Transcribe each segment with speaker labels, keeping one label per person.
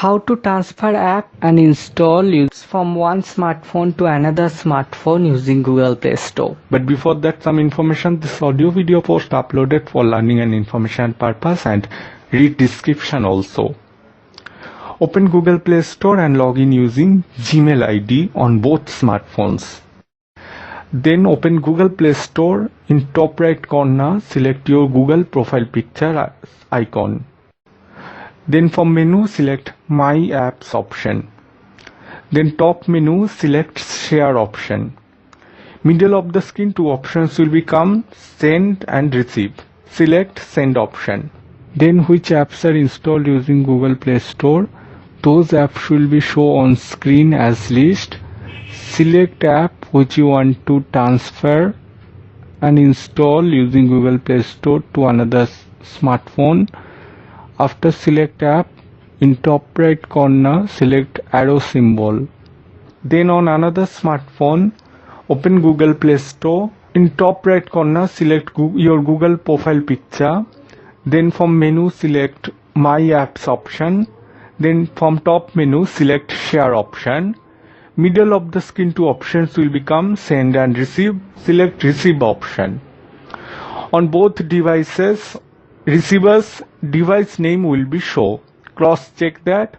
Speaker 1: How to transfer app and install from one smartphone to another smartphone using Google Play Store.
Speaker 2: But before that, some information. This audio video post uploaded for learning and information purpose, and read description also. Open Google Play Store and log in using Gmail ID on both smartphones. Then open Google Play Store. In top right corner, select your Google profile picture icon. Then from menu, select My Apps option. Then top menu, select Share option. Middle of the screen, two options will become Send and Receive. Select Send option. Then which apps are installed using Google Play Store? Those apps will be shown on screen as list. Select app which you want to transfer and install using Google Play Store to another smartphone. After select app, in top right corner, select arrow symbol. Then on another smartphone, open Google Play Store. In top right corner, select your Google profile picture. Then from menu, select My Apps option. Then from top menu, select Share option. Middle of the screen, two options will become Send and Receive. Select Receive option. On both devices, receiver's device name will be shown. Cross check that.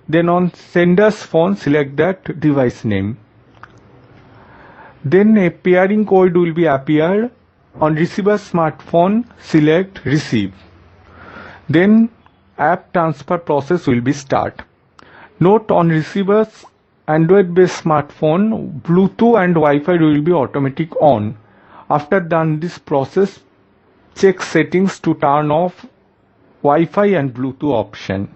Speaker 2: Then on sender's phone, select that device name. Then a pairing code will be appear. On receiver's smartphone, select Receive. Then app transfer process will be start. Note, on receiver's Android based smartphone, Bluetooth and Wi-Fi will be automatic on. After done this process, check settings to turn off Wi-Fi and Bluetooth option.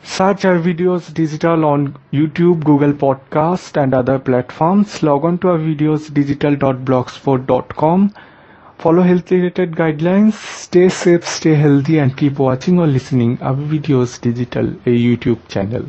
Speaker 2: Search Abhi Videos Digital on YouTube, Google Podcast and other platforms. Log on to abhivideosdigital.blogspot.com. Follow health related guidelines. Stay safe, stay healthy and keep watching or listening Abhi Videos Digital, a YouTube channel.